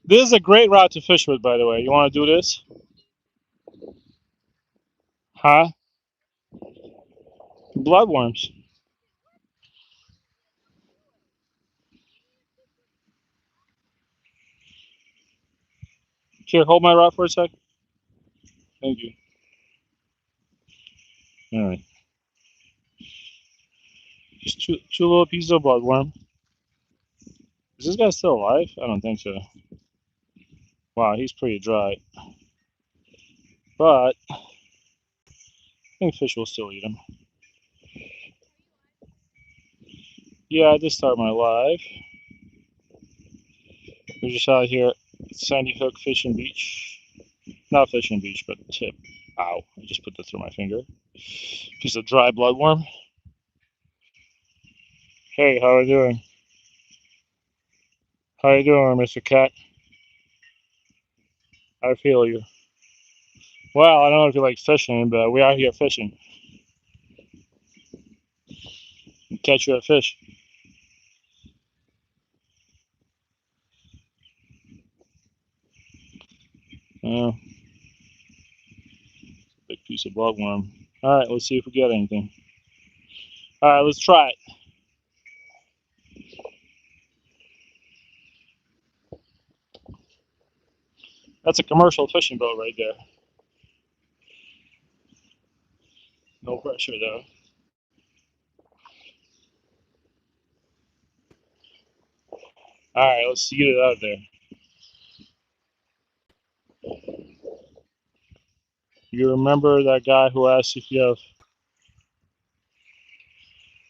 This is a great rod to fish with, by the way. You want to do this? Huh? Bloodworms. Here, hold my rod for a sec. Thank you. All right. Just two little pieces of bloodworm. Is this guy still alive? I don't think so. Wow, he's pretty dry. But I think fish will still eat him. Yeah, I just started my live. We're just out here at Sandy Hook Fishing Beach. Not Fishing Beach, but tip. Ow, I just put that through my finger. Piece of dry bloodworm. Hey, how are you doing? How you doing, Mr. Cat? I feel you. Well, I don't know if you like fishing, but we are here fishing. Catch you a fish. Yeah, big piece of bloodworm. All right, let's see if we get anything. All right, let's try it. That's a commercial fishing boat right there. No pressure though. All right, let's get it out of there. You remember that guy who asked if you have?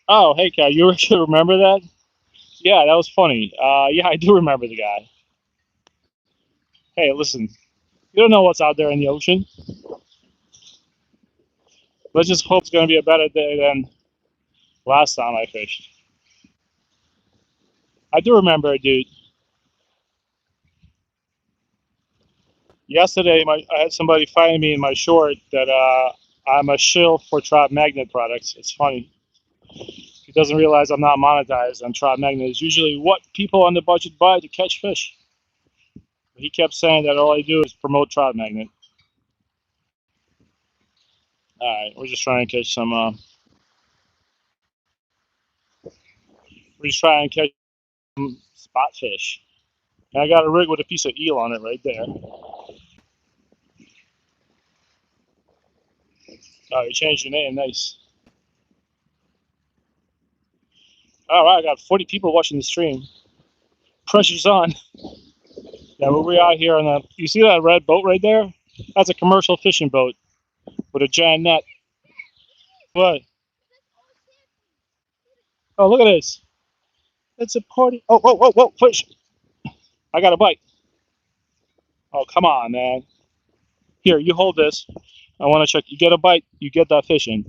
Oh, hey, Cat, you should remember that? Yeah, that was funny. Yeah, I do remember the guy. Hey, listen, you don't know what's out there in the ocean. Let's just hope it's gonna be a better day than last time I fished. I do remember, dude. Yesterday, I had somebody fighting me in my short that I'm a shill for Trout Magnet products. It's funny. He doesn't realize I'm not monetized on Trout Magnet. It's usually what people on the budget buy to catch fish. He kept saying that all I do is promote Trout Magnet. All right, we're just trying to catch some. We're just trying to catch some spot fish. And I got a rig with a piece of eel on it right there. Oh, you changed your name. Nice. All right, I got 40 people watching the stream. Pressure's on. Yeah, we're out here on the. You see that red boat right there? That's a commercial fishing boat with a giant net. What? Oh, look at this. It's a party. Oh, whoa, whoa, whoa, fish. I got a bite. Oh, come on, man. Here, you hold this. I want to check. You get a bite, you get that fish in.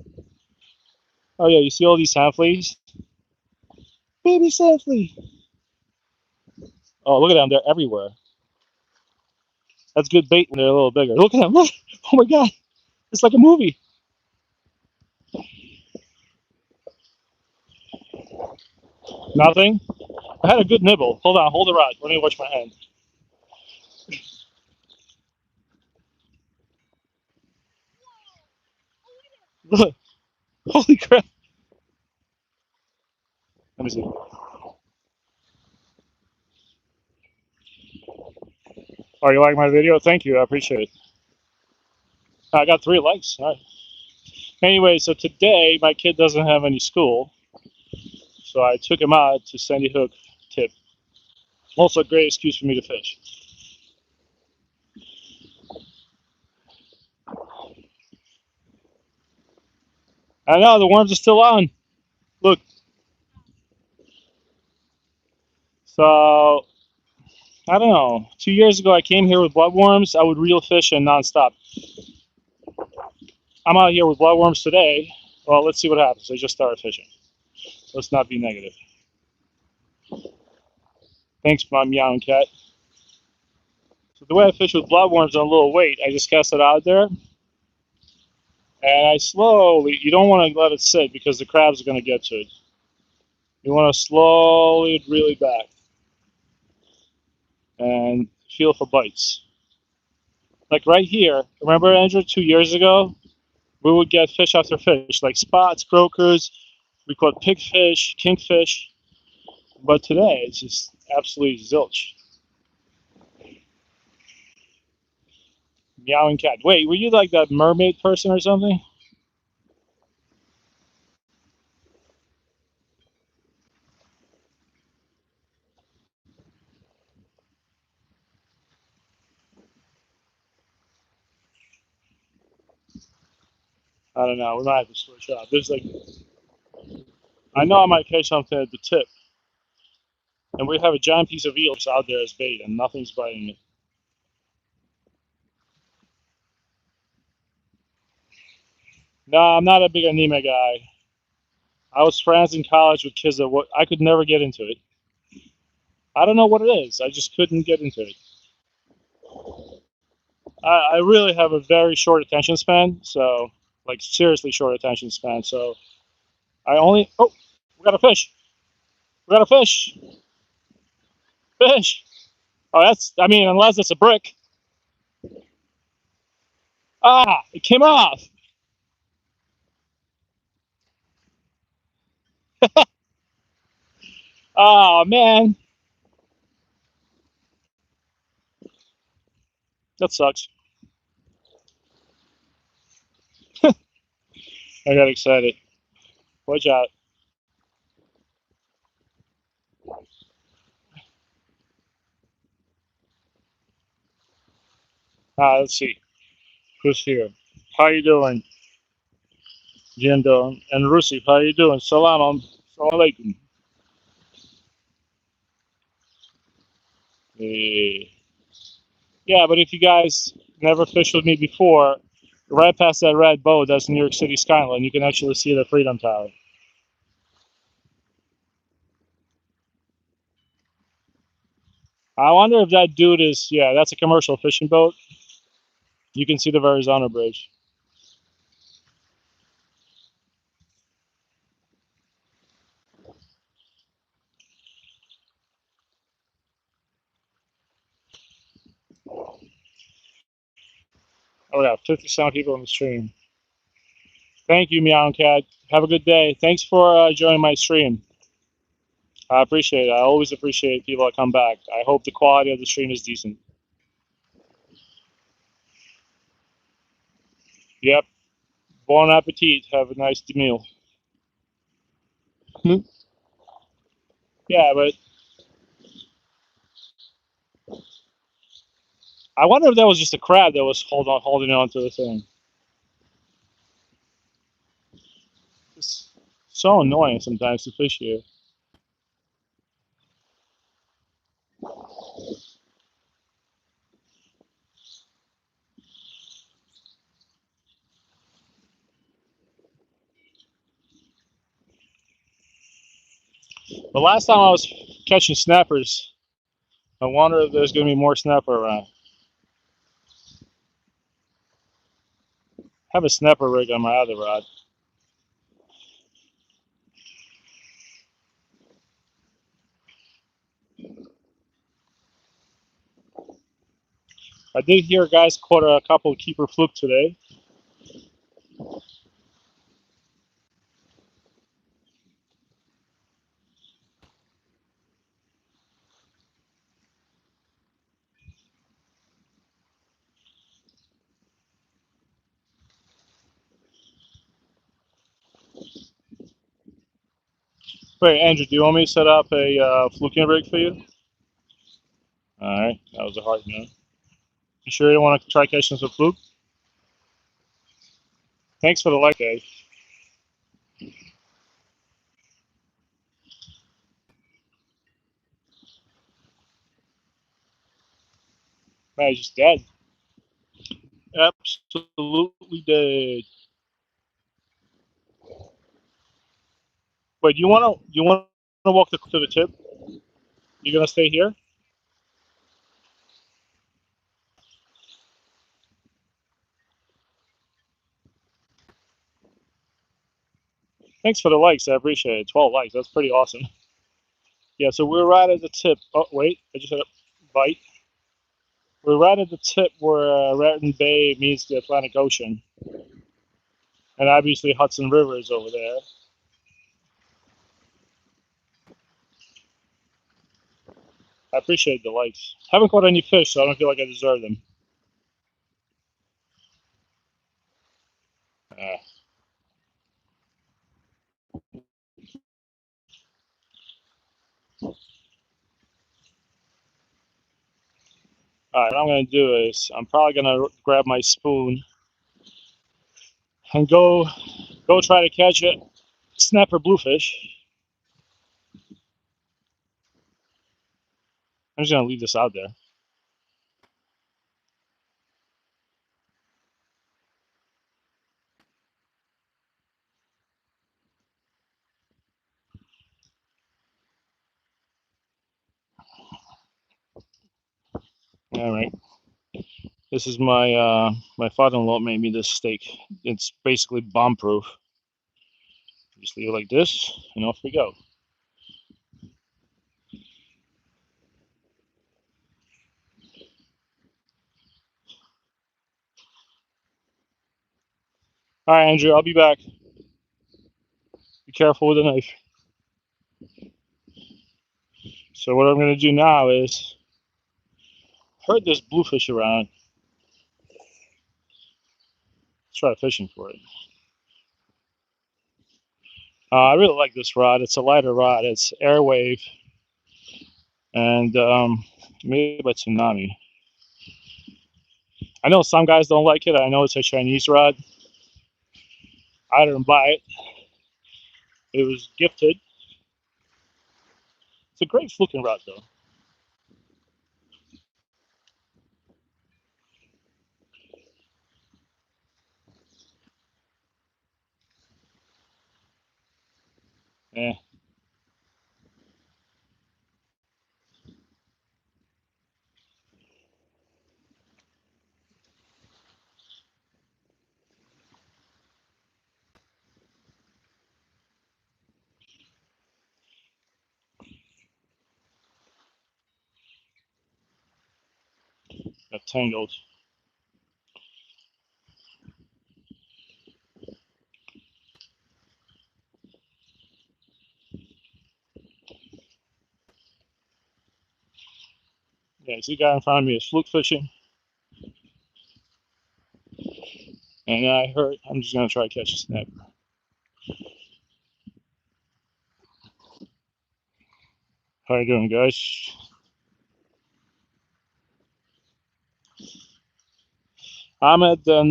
Oh, yeah, you see all these sand fleas? Baby sand flea. Oh, look at them. They're everywhere. That's good bait when they're a little bigger. Look at them. Look. Oh, my God. It's like a movie. Nothing? I had a good nibble. Hold on. Hold the rod. Let me wash my hand. Look. Holy crap. Let me see. Oh, you like my video? Thank you. I appreciate it. I got 3 likes. All right. Anyway, so today my kid doesn't have any school, so I took him out to Sandy Hook tip. Also, a great excuse for me to fish. I know the worms are still on. Look. So I don't know. 2 years ago, I came here with bloodworms. I would reel fish and nonstop. I'm out here with bloodworms today. Well, let's see what happens. I just started fishing. Let's not be negative. Thanks, my meowing cat. So the way I fish with bloodworms on a little weight, I just cast it out there, and I slowly. You don't want to let it sit because the crabs are going to get to it. You want to slowly reel it back and feel for bites. Like right here, remember Andrew, 2 years ago, we would get fish after fish, like spots, croakers, we caught pigfish, kingfish, but today it's just absolutely zilch. Meowing cat. Wait, were you like that mermaid person or something? I don't know. We might have to switch up. There's like, I know I might catch something at the tip, and we have a giant piece of eel just out there as bait, and nothing's biting it. No, I'm not a big anime guy. I was friends in college with kids that I could never get into it. I don't know what it is. I just couldn't get into it. I really have a very short attention span, so like seriously short attention span. So I only. Oh, we got a fish. We got a fish. Fish. Oh, that's. I mean, unless it's a brick. Ah, it came off. Oh man, that sucks. I got excited. Watch out. Let's see. Who's here? How you doing, Jindo and Rusif? How you doing? Salam alaikum. Eh, yeah, but if you guys never fished with me before, right past that red boat, that's New York City skyline. You can actually see the Freedom Tower. I wonder if that dude is. Yeah, that's a commercial fishing boat. You can see the Verrazano Bridge. Oh yeah, 57 people on the stream. Thank you, Meow Cat. Have a good day. Thanks for joining my stream. I appreciate it. I always appreciate people that come back. I hope the quality of the stream is decent. Yep. Bon appetit. Have a nice meal. Hmm? Yeah, but I wonder if that was just a crab that was holding on to the thing. It's so annoying sometimes to fish here. The last time I was catching snappers, I wonder if there's going to be more snapper around. I have a snapper rig on my other rod. I did hear guys caught a couple keeper fluke today. Wait, Andrew, do you want me to set up a fluking rig for you? All right, that was a hard no. You sure you don't want to try catching some fluke? Thanks for the like, guys. Man, he's just dead. Absolutely dead. Wait, do you want to walk to the tip? You gonna stay here? Thanks for the likes. I appreciate it. 12 likes. That's pretty awesome. Yeah, so we're right at the tip. Oh, wait. I just had a bite. We're right at the tip where Raton Bay meets the Atlantic Ocean, and obviously Hudson River is over there. I appreciate the likes. Haven't caught any fish, so I don't feel like I deserve them. Uh, all right, what I'm gonna do is I'm probably gonna grab my spoon and go try to catch a snapper bluefish. I'm just gonna leave this out there. All right. This is my father-in-law made me this steak. It's basically bomb-proof. Just leave it like this, and off we go. All right, Andrew, I'll be back. Be careful with the knife. So what I'm gonna do now is heard this bluefish around. Let's try fishing for it. I really like this rod. It's a lighter rod. It's Airwave and made by Tsunami. I know some guys don't like it. I know it's a Chinese rod. I didn't buy it. It was gifted. It's a great fluking rod though. Eh, got tangled. Yeah, see, the guy in front of me is fluke fishing, and I heard. I'm just gonna try to catch a snapper. How you doing, guys? I'm at the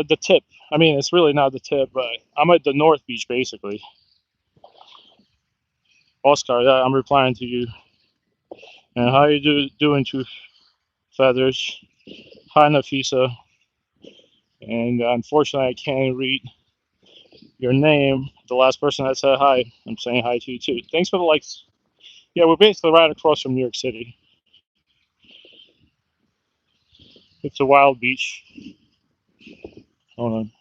the tip. I mean, it's really not the tip, but I'm at the North Beach basically. Oscar, yeah, I'm replying to you. And how you doing, Two Feathers? Hi, Nafisa. And unfortunately, I can't read your name. The last person that said hi, I'm saying hi to you too. Thanks for the likes. Yeah, we're basically right across from New York City. It's a wild beach. Hold on.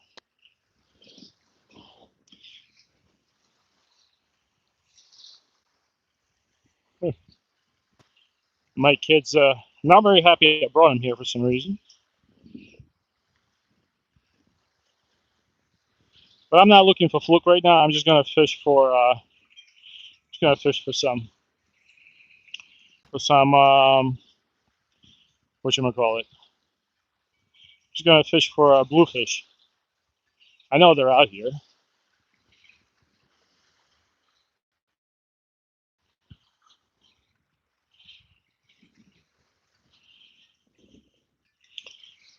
My kid's not very happy I brought him here for some reason. But I'm not looking for fluke right now. I'm just gonna fish for some whatchamacallit. Just gonna fish for bluefish. I know they're out here.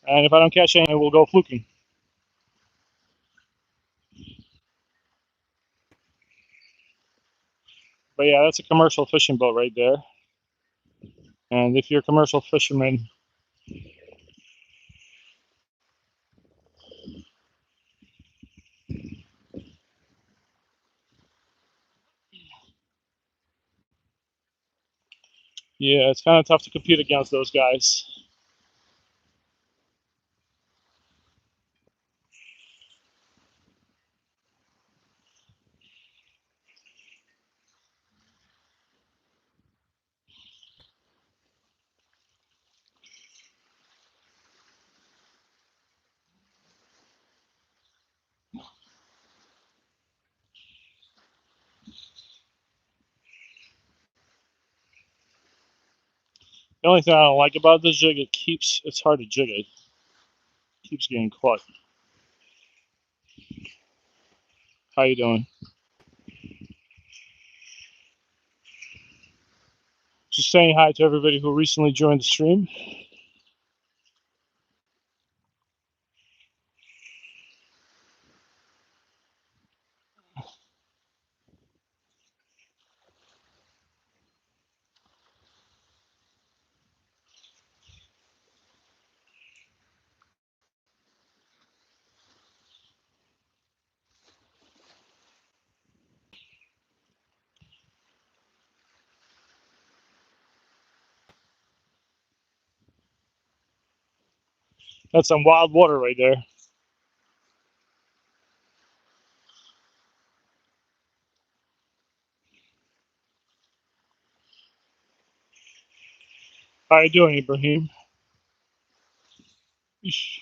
And if I don't catch any, we'll go fluking. But yeah, that's a commercial fishing boat right there. And if you're a commercial fisherman, yeah, it's kind of tough to compete against those guys. The only thing I don't like about this jig, it's hard to jig it. It keeps getting caught. How you doing? Just saying hi to everybody who recently joined the stream. That's some wild water right there. How you doing, Ibrahim? Eesh.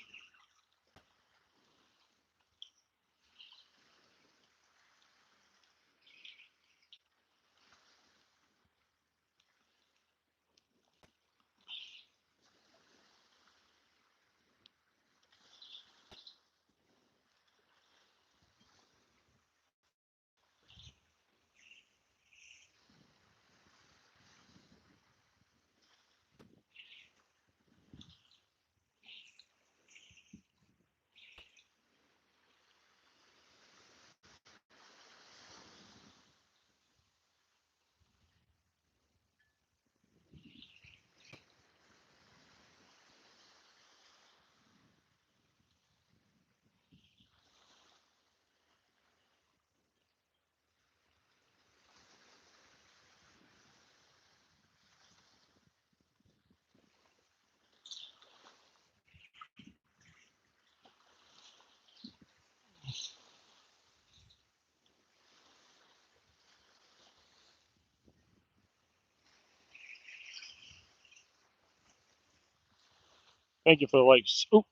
Thank you for the likes. Oh,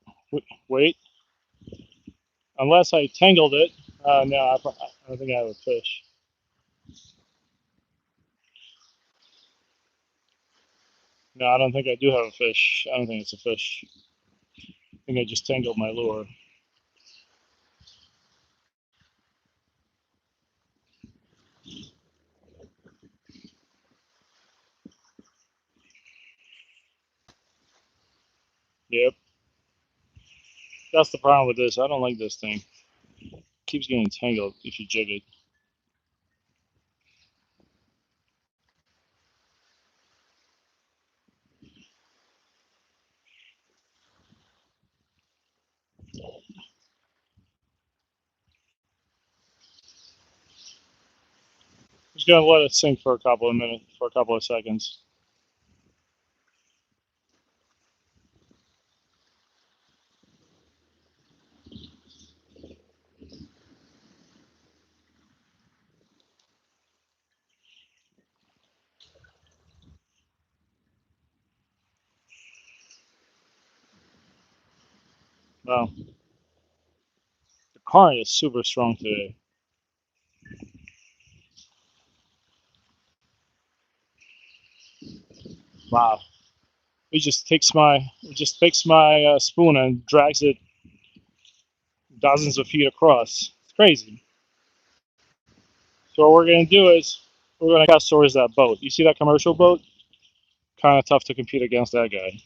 wait. Unless I tangled it. No, I don't think I have a fish. No, I don't think I do have a fish. I don't think it's a fish. I think I just tangled my lure. Yep. That's the problem with this. I don't like this thing. It keeps getting tangled if you jig it. Just gonna let it sink for a couple of minutes, for a couple of seconds. Wow, the current is super strong today. Wow, it just takes my spoon and drags it dozens of feet across. It's crazy. So what we're gonna do is we're gonna cast towards that boat. You see that commercial boat? Kind of tough to compete against that guy.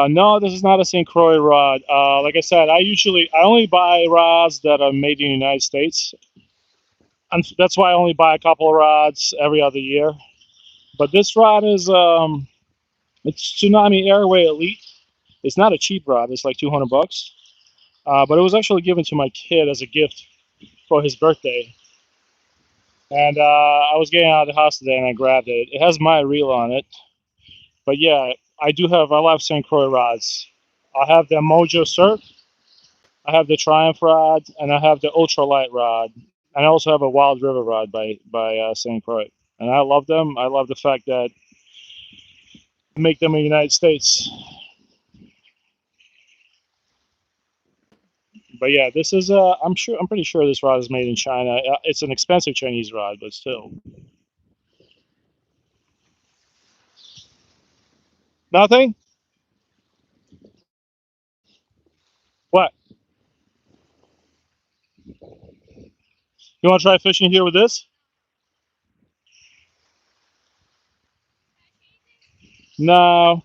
No, this is not a St. Croix rod. Like I said, I only buy rods that are made in the United States, and that's why I only buy a couple of rods every other year. But this rod is it's Tsunami Airway Elite. It's not a cheap rod. It's like 200 bucks. But it was actually given to my kid as a gift for his birthday. And I was getting out of the house today and I grabbed it. It has my reel on it. But yeah, I love St. Croix rods. I have the Mojo Surf, I have the Triumph rod, and I have the ultralight rod. And I also have a Wild River rod by St. Croix. And I love them. I love the fact that they make them in the United States. But yeah, this is I'm pretty sure this rod is made in China. It's an expensive Chinese rod, but still. Nothing? What? You want to try fishing here with this? No.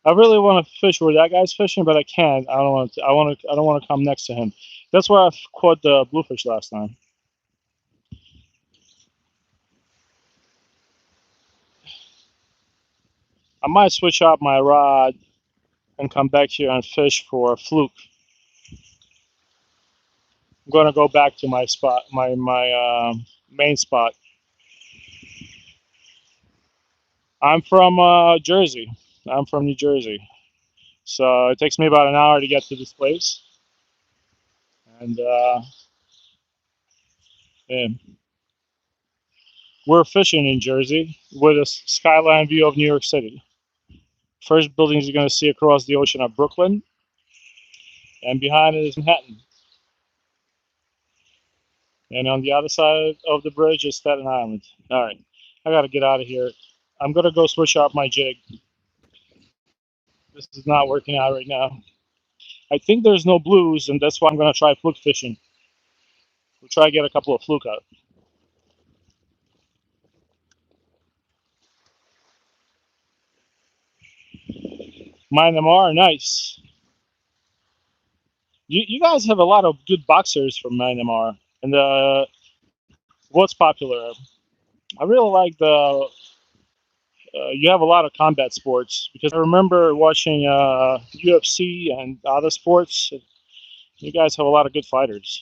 I really want to fish where that guy's fishing, but I can't. I don't want to. I want to. I don't want to come next to him. That's where I caught the bluefish last time. I might switch out my rod and come back here and fish for a fluke. I'm gonna go back to my spot, my main spot. I'm from Jersey. I'm from New Jersey, so it takes me about an hour to get to this place. And yeah, we're fishing in Jersey with a skyline view of New York City. First buildings you're gonna see across the ocean are Brooklyn, and behind it is Manhattan. And on the other side of the bridge is Staten Island. All right, I gotta get out of here. I'm gonna go switch out my jig. This is not working out right now. I think there's no blues, and that's why I'm gonna try fluke fishing. We'll try to get a couple of fluke out. Myanmar, nice. You guys have a lot of good boxers from Myanmar, and what's popular? I really like the. You have a lot of combat sports because I remember watching UFC and other sports. You guys have a lot of good fighters.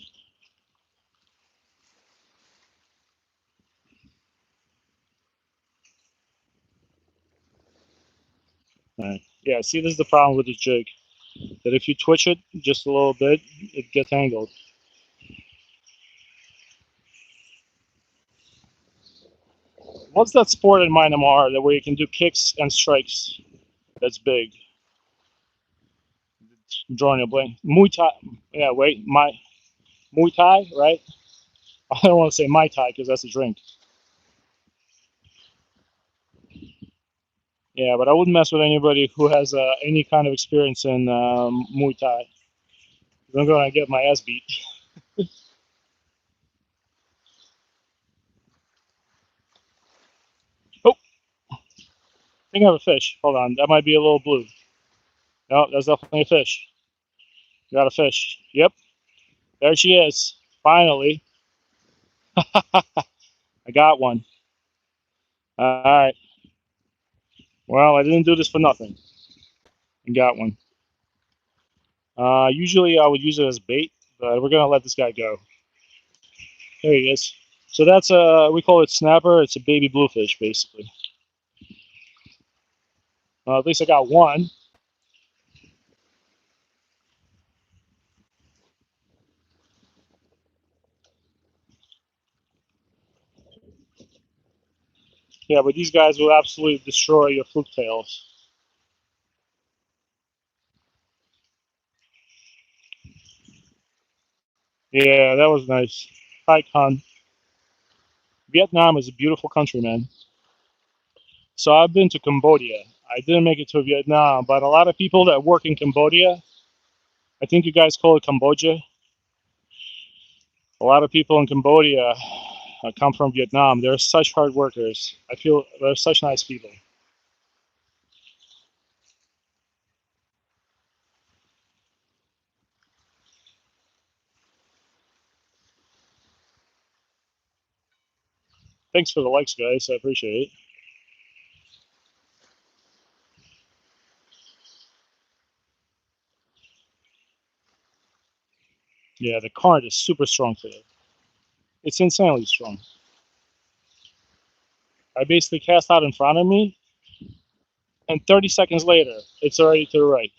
Right. Yeah, see, this is the problem with this jig. That if you twitch it just a little bit, it gets tangled. What's that sport in Myanmar that where you can do kicks and strikes? That's big. I'm drawing a blank. Muay Thai. Yeah, wait, Muay Thai, right? I don't want to say Mai Tai because that's a drink. Yeah, but I wouldn't mess with anybody who has any kind of experience in Muay Thai. I'm gonna get my ass beat. Oh, I think I have a fish. Hold on, that might be a little blue. No, that's definitely a fish. Got a fish. Yep, there she is. Finally, I got one. All right. Well, I didn't do this for nothing. I got one. Usually I would use it as bait, but we're gonna let this guy go. There he is. So that's we call it snapper. It's a baby bluefish, basically. At least I got one. Yeah, but these guys will absolutely destroy your fluke tails. Yeah, that was nice. Hi, Con. Vietnam is a beautiful country, man. So I've been to Cambodia. I didn't make it to Vietnam, but a lot of people that work in Cambodia, I think you guys call it Cambodia. A lot of people in Cambodia come from Vietnam. They're such hard workers. I feel they're such nice people. Thanks for the likes, guys. I appreciate it. Yeah, the current is super strong today. It's insanely strong. I basically cast out in front of me, and 30 seconds later, it's already to the right.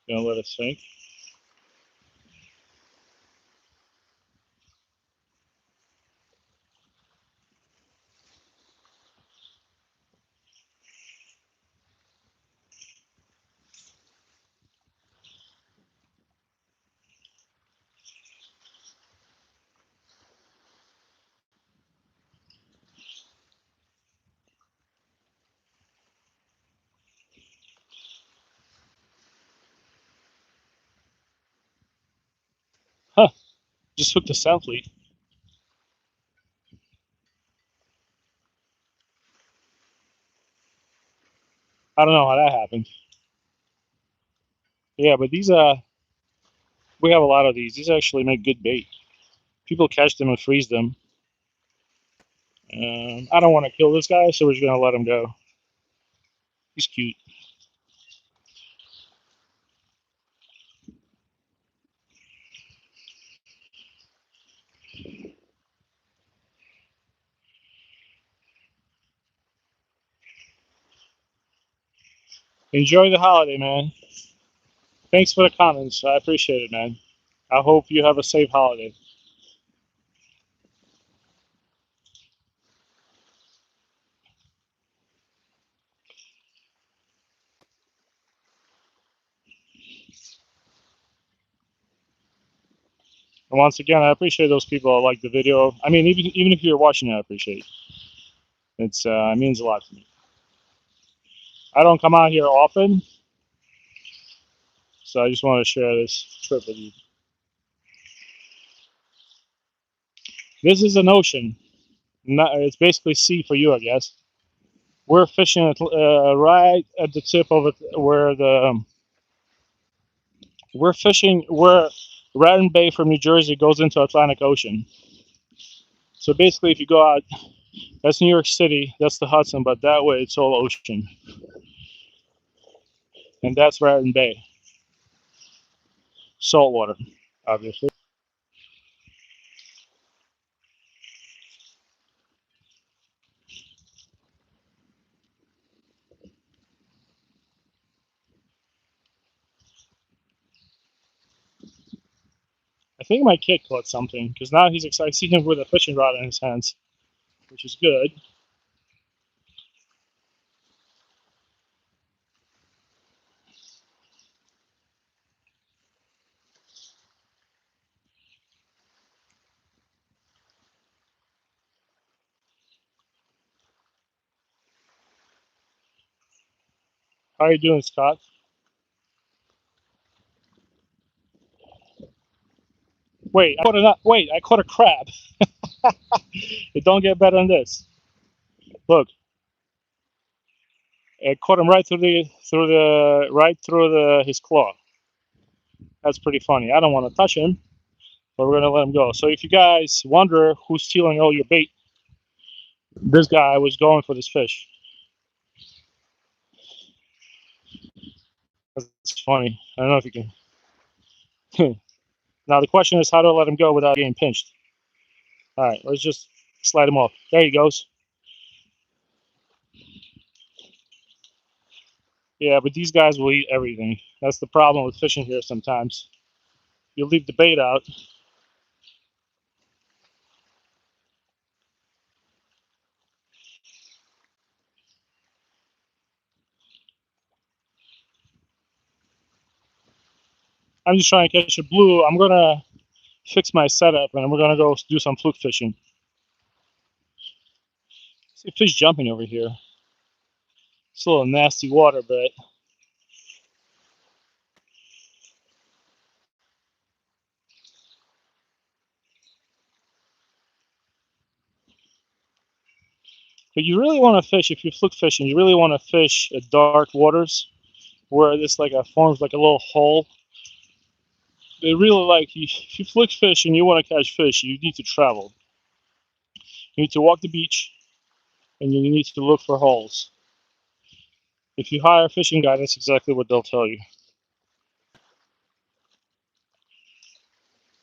Gonna let it sink. Just hooked the sound fleet. I don't know how that happened. Yeah, but these we have a lot of these. These actually make good bait. People catch them and freeze them. I don't want to kill this guy, so we're just gonna let him go. He's cute. Enjoy the holiday, man. Thanks for the comments. I appreciate it, man. I hope you have a safe holiday. And once again, I appreciate those people that like the video. I mean, even if you're watching it, I appreciate it. It means a lot to me. I don't come out here often, so I just want to share this trip with you. This is an ocean. It's basically sea for you, I guess. We're fishing right at the tip of it, where we're fishing where Radon Bay from New Jersey goes into Atlantic Ocean. So basically, if you go out, that's New York City, that's the Hudson, but that way it's all ocean, and that's Radon Bay, saltwater, obviously. I think my kid caught something because now he's excited. I see him with a fishing rod in his hands, which is good. How are you doing, Scott? Wait, I caught a crab. It don't get better than this. Look, I caught him right through the his claw. That's pretty funny. I don't want to touch him, but we're gonna let him go. So if you guys wonder who's stealing all your bait, this guy was going for this fish. That's funny. I don't know if you can. Now the question is how to let him go without getting pinched. All right, let's just slide him off. There he goes. Yeah, but these guys will eat everything. That's the problem with fishing here sometimes. You leave the bait out. I'm just trying to catch a blue. I'm gonna fix my setup and we're gonna go do some fluke fishing. See fish jumping over here. It's a little nasty water, but you really want to fish if you're fluke fishing. You really want to fish at dark waters where this forms like a little hole. They really if you fluke fish and you want to catch fish, you need to travel. You need to walk the beach and you need to look for holes. If you hire a fishing guide, that's exactly what they'll tell you.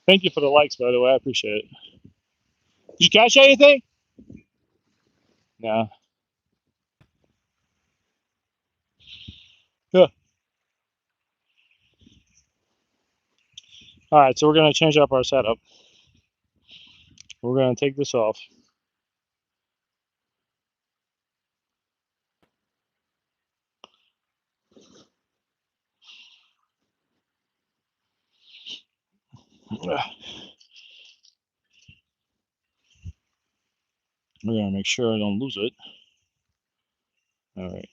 Thank you for the likes, by the way. I appreciate it. Did you catch anything? No. Yeah. All right, so we're gonna change up our setup. We're gonna take this off. We're gonna make sure I don't lose it. All right.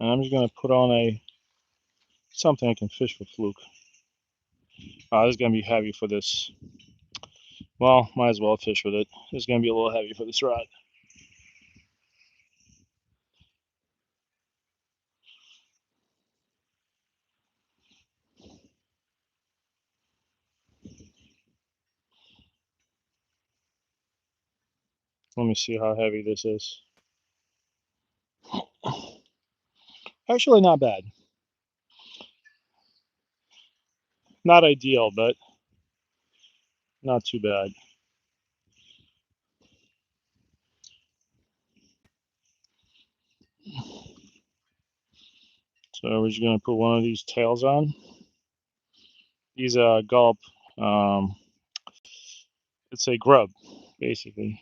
And I'm just gonna put on something I can fish for fluke. This is gonna be heavy for this. Well, might as well fish with it. It's gonna be a little heavy for this rod. Let me see how heavy this is. Actually, not bad. Not ideal, but not too bad. So we're just gonna put one of these tails on. These gulp. It's a grub, basically.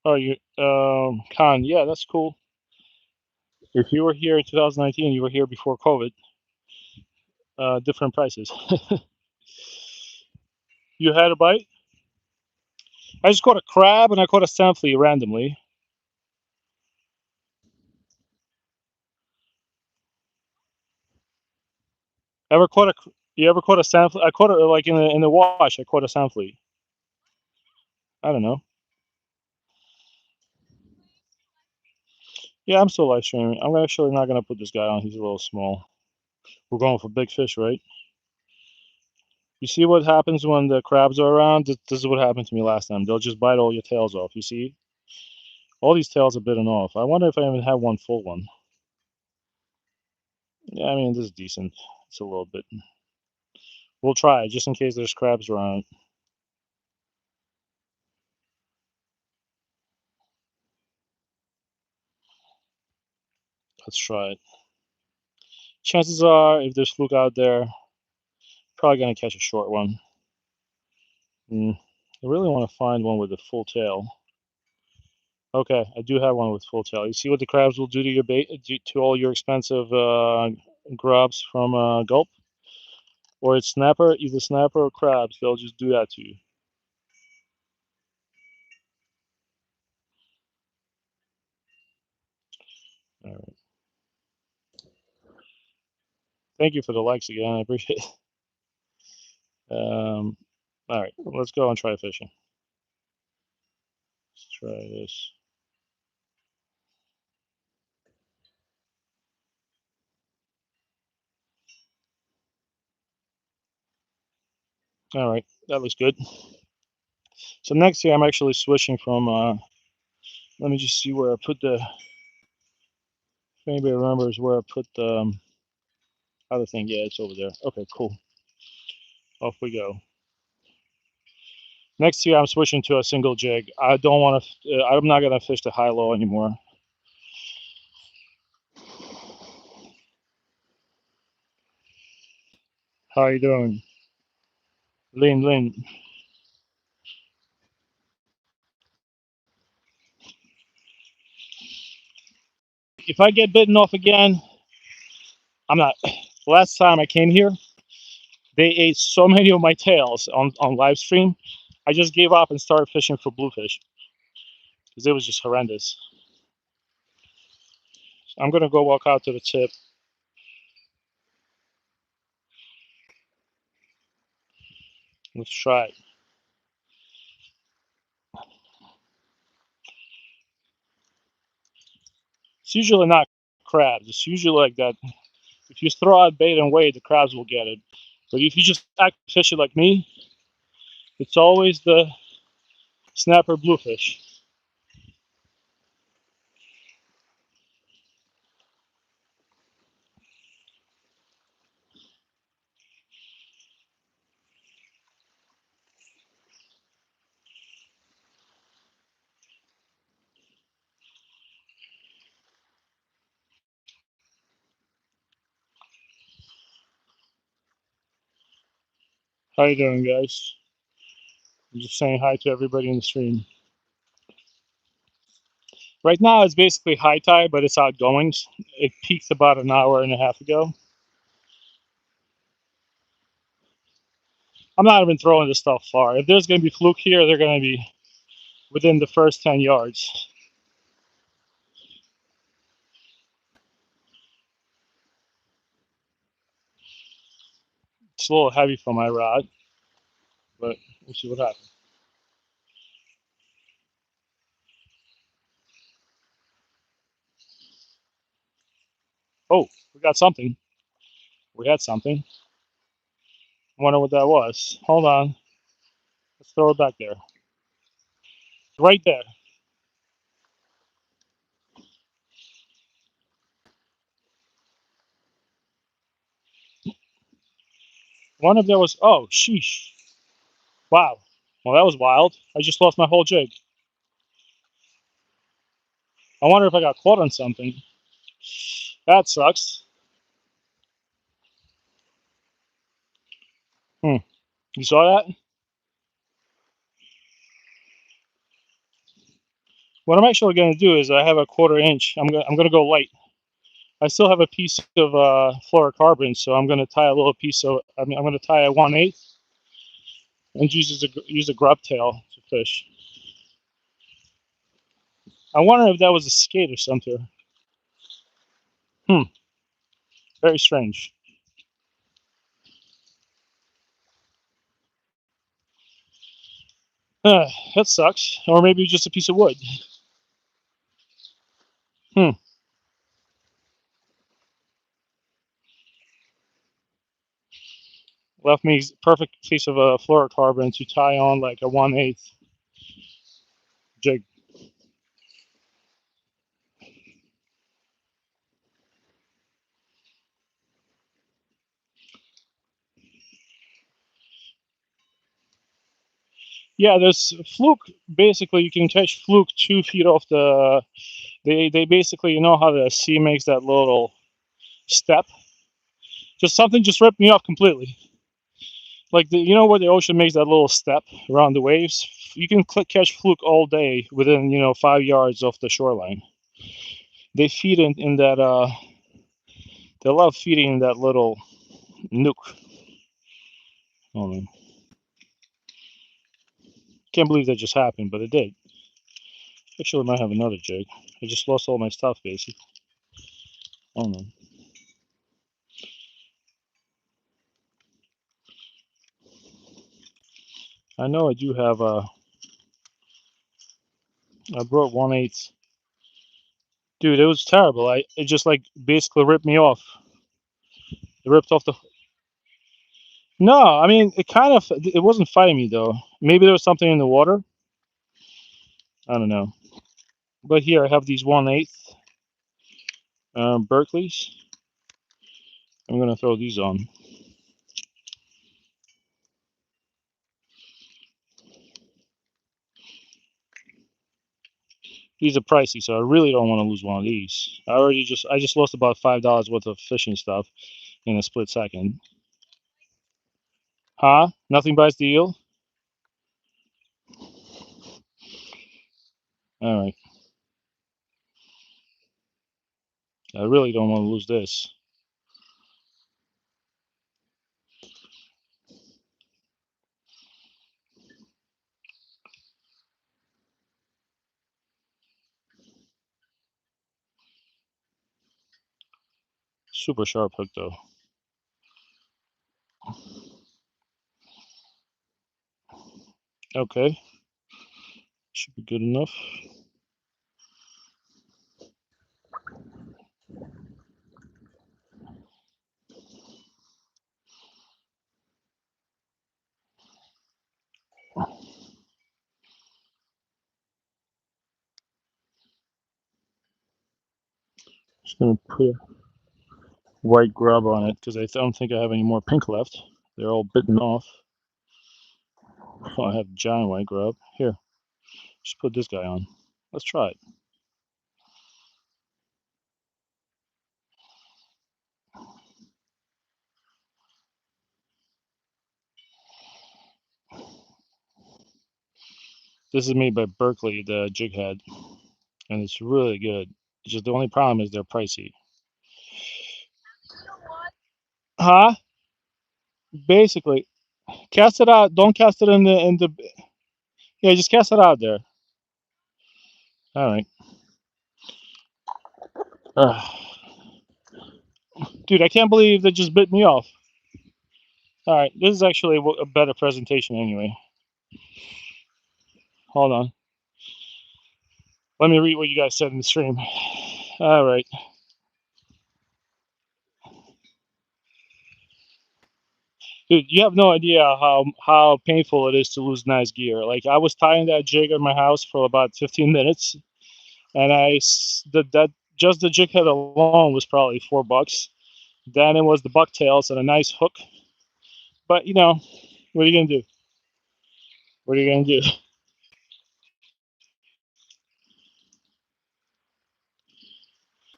Oh, you, Khan, yeah, that's cool. If you were here in 2019, you were here before COVID. Different prices. You had a bite? I just caught a crab and I caught a sand flea randomly. Ever caught a? You ever caught a sand flea? I caught it like in the wash. I caught a sand flea. I don't know. Yeah, I'm still live streaming. I'm actually not gonna put this guy on. He's a little small. We're going for big fish, right? You see what happens when the crabs are around? This is what happened to me last time. They'll just bite all your tails off. You see? All these tails are bitten off. I wonder if I even have one full one. Yeah, I mean, this is decent. It's a little bit. We'll try just in case there's crabs around. Let's try it. Chances are, if there's fluke out there, probably gonna catch a short one. I really want to find one with a full tail. Okay, I do have one with full tail. You see what the crabs will do to your bait, to all your expensive grubs from Gulp? Or it's snapper, either snapper or crabs. They'll just do that to you. All right. Thank you for the likes again. I appreciate it. All right, let's go and try fishing. Let's try this. All right, that looks good. So next year I'm actually switching from, let me just see where I put the, if anybody remembers where I put the other thing. Yeah, it's over there. Okay, cool. Off we go. Next year I'm switching to a single jig. I don't want to, I'm not going to fish the high-low anymore. How are you doing? Lin. If I get bitten off again, I'm not. Last time I came here, they ate so many of my tails on live stream. I just gave up and started fishing for bluefish because it was just horrendous. I'm gonna go walk out to the tip. Let's try it. It's usually not crabs. It's usually like that. If you throw out bait and wait, the crabs will get it. But if you just act fish it like me, it's always the snapper bluefish. How you doing, guys? I'm just saying hi to everybody in the stream. Right now it's basically high tide, but it's outgoings. It peaked about an hour and a half ago. I'm not even throwing this stuff far. If there's going to be fluke here, they're going to be within the first 10 yards. It's a little heavy for my rod, but we'll see what happens. Oh, we got something. We had something. I wonder what that was. Hold on. Let's throw it back there. Right there. One of them was, oh, sheesh. Wow. Well, that was wild. I just lost my whole jig. I wonder if I got caught on something. That sucks. Hmm. You saw that? What I'm actually going to do is I have a 1/4 inch. I'm gonna go light. I still have a piece of fluorocarbon, so I'm going to tie a little piece of. I'm going to tie a 1/8 and use a grub tail to fish. I wonder if that was a skate or something. Hmm. Very strange. That sucks. Or maybe just a piece of wood. Hmm. Left me perfect piece of fluorocarbon to tie on like a 1/8 jig. Yeah, there's fluke. Basically, you can catch fluke 2 feet off the. They basically, you know how the sea makes that little step. Just something just ripped me off completely. Like you know where the ocean makes that little step around the waves. You can catch fluke all day within 5 yards off the shoreline. They feed in that. They love feeding in that little nook. Oh man, can't believe that just happened, but it did. Actually, I might have another jig. I just lost all my stuff basically. Oh man. I know I do have a. I brought 1/8. Dude, it was terrible. It just like basically ripped me off. It ripped off the. No, I mean it kind of. It wasn't fighting me though. Maybe there was something in the water. I don't know. But here I have these 1/8 Berkeley's. I'm gonna throw these on. These are pricey, so I really don't want to lose one of these. I just lost about $5 worth of fishing stuff in a split second. Huh? Nothing bites the eel. All right. I really don't want to lose this. Super sharp hook though. Okay. Should be good enough. Just gonna put a white grub on it because I don't think I have any more pink left. They're all bitten off. Oh, I have giant white grub. Here, just put this guy on. Let's try it. This is made by Berkeley, the jig head, and it's really good. It's just the only problem is they're pricey. Huh? Basically. Cast it out. Don't cast it in the. Yeah, just cast it out there. All right. Dude, I can't believe they just bit me off. All right, this is actually a better presentation anyway. Hold on. Let me read what you guys said in the stream. All right. Dude, you have no idea how painful it is to lose nice gear. Like I was tying that jig at my house for about 15 minutes, and that just the jig head alone was probably $4. Then it was the bucktails and a nice hook. But you know, what are you gonna do? What are you gonna do?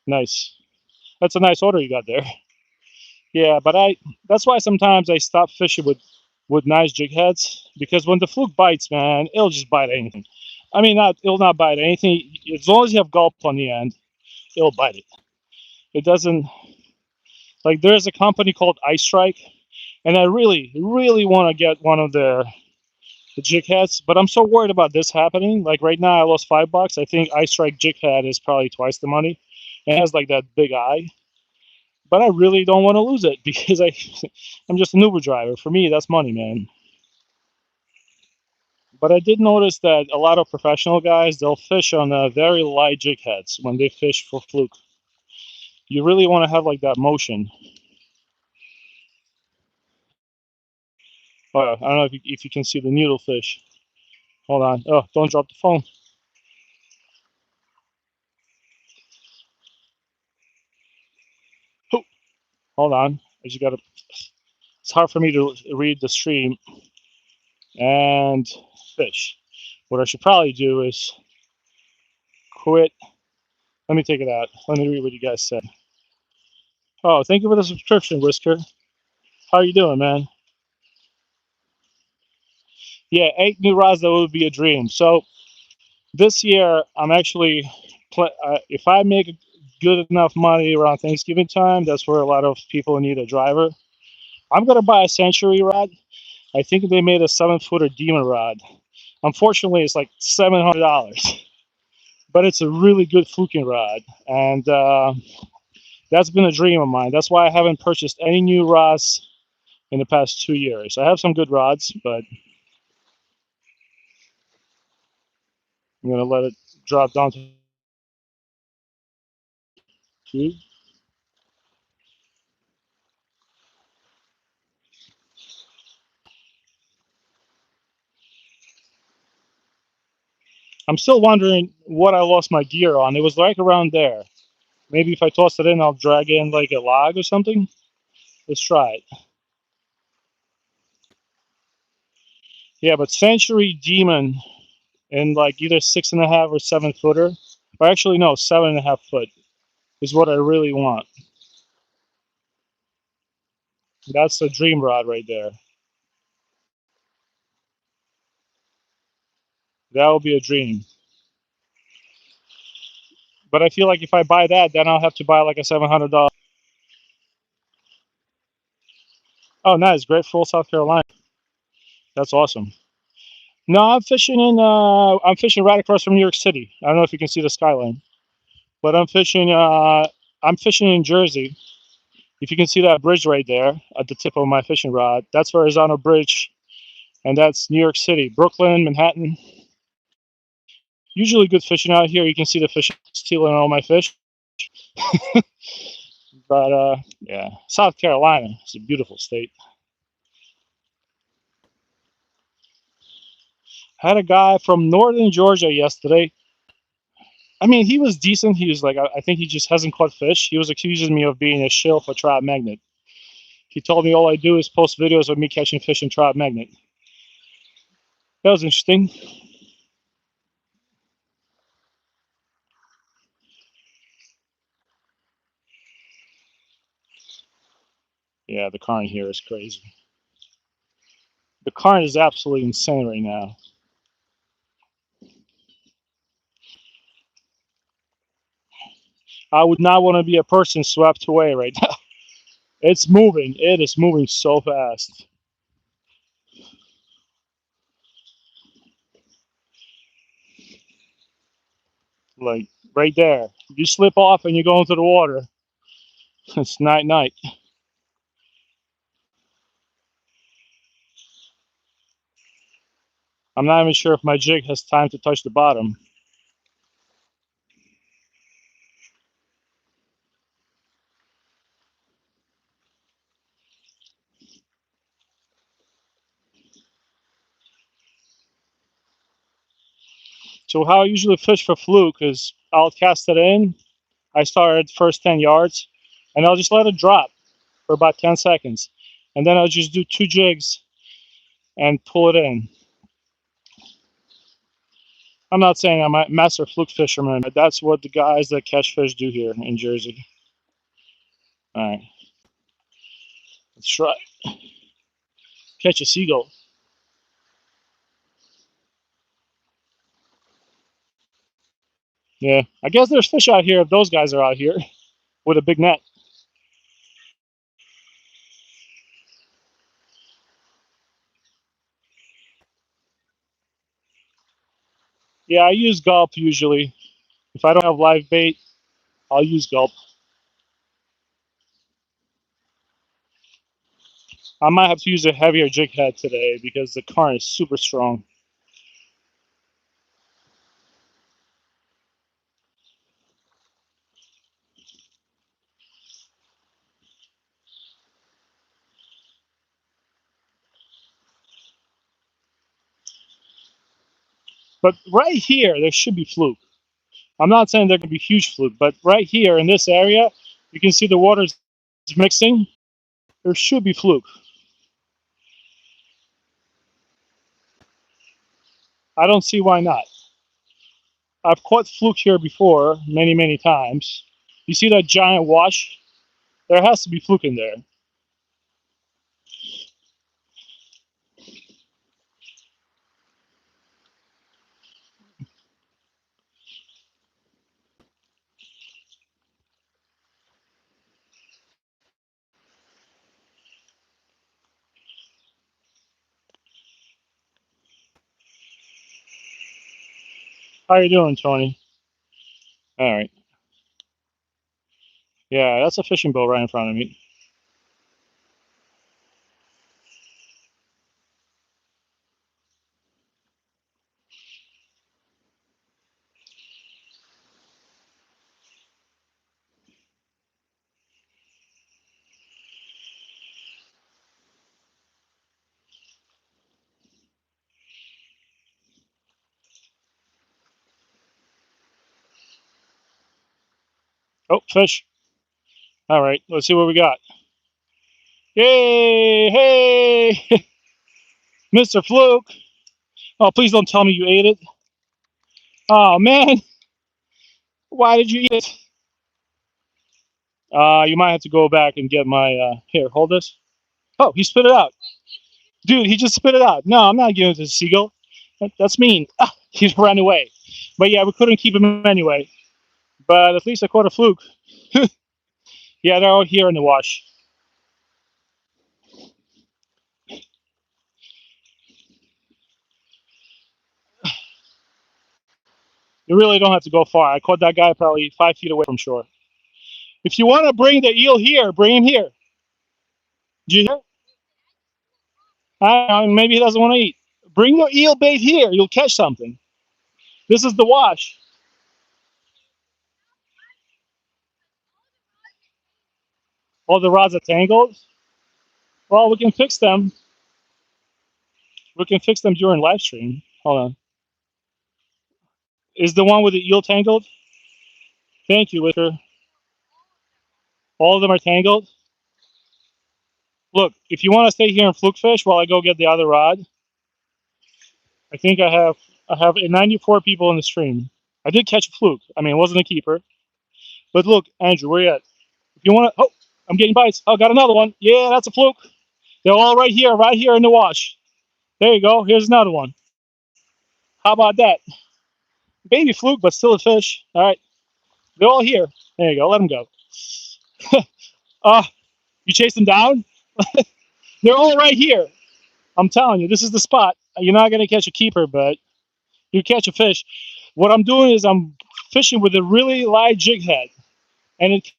Nice. That's a nice order you got there. Yeah, but that's why sometimes I stop fishing with nice jig heads because when the fluke bites, man, it'll just bite anything. I mean, it'll not bite anything as long as you have gulp on the end. It'll bite it. It doesn't like there's a company called Ice Strike, and I really, really want to get one of the jig heads, but I'm so worried about this happening. Like right now, I lost $5. I think Ice Strike jig head is probably twice the money. It has like that big eye, but I really don't want to lose it because I'm just an Uber driver. For me, that's money, man. But I did notice that a lot of professional guys they'll fish on very light jig heads when they fish for fluke. You really want to have like that motion. I don't know if you can see the needlefish. Hold on. Oh, don't drop the phone. Oh, hold on. I just gotta. It's hard for me to read the stream and fish. What I should probably do is quit. Let me take it out. Let me read what you guys said. Oh, thank you for the subscription, Whisker. How you doing, man? Yeah, 8 new rods. That would be a dream. So this year, I'm actually, if I make good enough money around Thanksgiving time, that's where a lot of people need a driver. I'm gonna buy a Century rod. I think they made a 7-footer demon rod. Unfortunately, it's like $700, but it's a really good fluking rod, and that's been a dream of mine. That's why I haven't purchased any new rods in the past 2 years. I have some good rods, but I'm gonna let it drop down to 2. I'm still wondering what I lost my gear on. It was right around there. Maybe if I toss it in, I'll drag in like a log or something. Let's try it. Yeah, but Century Demon in like either 6.5 or 7-footer, or actually no, 7.5 foot is what I really want. That's a dream rod right there. That will be a dream. But I feel like if I buy that, then I'll have to buy like a $700. Oh, nice, Great Falls, South Carolina. That's awesome. No, I'm fishing right across from New York City. I don't know if you can see the skyline, but I'm fishing in Jersey. If you can see that bridge right there at the tip of my fishing rod, that's Verrazano Bridge, and that's New York City, Brooklyn, Manhattan. Usually good fishing out here. You can see the fish stealing all my fish. But yeah, South Carolina is a beautiful state. Had a guy from northern Georgia yesterday. I mean, he was decent. He was like, I think he just hasn't caught fish. He was accusing me of being a shill for Trout Magnet. He told me all I do is post videos of me catching fish in Trout Magnet. That was interesting. Yeah, the current here is crazy. The current is absolutely insane right now. I would not want to be a person swept away right now. It's moving. It is moving so fast. like right there. If you slip off and you go into the water, it's night night. I'm not even sure if my jig has time to touch the bottom. So how I usually fish for fluke is I'll cast it in. I start at first 10 yards, and I'll just let it drop for about 10 seconds. And then I'll just do 2 jigs and pull it in. I'm not saying I'm a master fluke fisherman, but that's what the guys that catch fish do here in Jersey. All right, let's try. Catch a seagull. Yeah, I guess there's fish out here if those guys are out here with a big net. Yeah, I use gulp usually. If I don't have live bait, I'll use gulp. I might have to use a heavier jig head today because the current is super strong. But right here, there should be fluke. I'm not saying there can be huge fluke, but right here in this area, you can see the water's mixing. There should be fluke. I don't see why not. I've caught fluke here before, many, many times. You see that giant wash? There has to be fluke in there. How you doing, Tony? All right. Yeah, that's a fishing boat right in front of me. Oh, fish. All right, let's see what we got. Yay! Hey! Mr. Fluke! Oh, please don't tell me you ate it. Oh, man! Why did you eat it? You might have to go back and get my, here, hold this. Oh, he spit it out. Dude, he just spit it out. No, I'm not giving it to the seagull. That's mean. Ah, he ran away. But yeah, we couldn't keep him anyway. But at least I caught a fluke. Yeah, they're all here in the wash. You really don't have to go far. I caught that guy probably 5 feet away from shore. If you want to bring the eel here, bring him here. Do you hear? Maybe he doesn't want to eat. Bring your eel bait here. You'll catch something. This is the wash. All the rods are tangled. Well, we can fix them. We can fix them during live stream. Hold on. Is the one with the eel tangled? Thank you, Wicker. All of them are tangled. Look, if you want to stay here and fluke fish while I go get the other rod, I think I have 94 people in the stream. I did catch a fluke. I mean, it wasn't a keeper. But look, Andrew, where you at? If you want to, oh, I'm getting bites. Oh, got another one. Yeah, that's a fluke. They're all right here in the wash. There you go. Here's another one. How about that? Baby fluke, but still a fish. All right. They're all here. There you go. Let them go. You chase them down? They're all right here. I'm telling you, this is the spot. You're not going to catch a keeper, but you catch a fish. What I'm doing is I'm fishing with a really light jig head, and it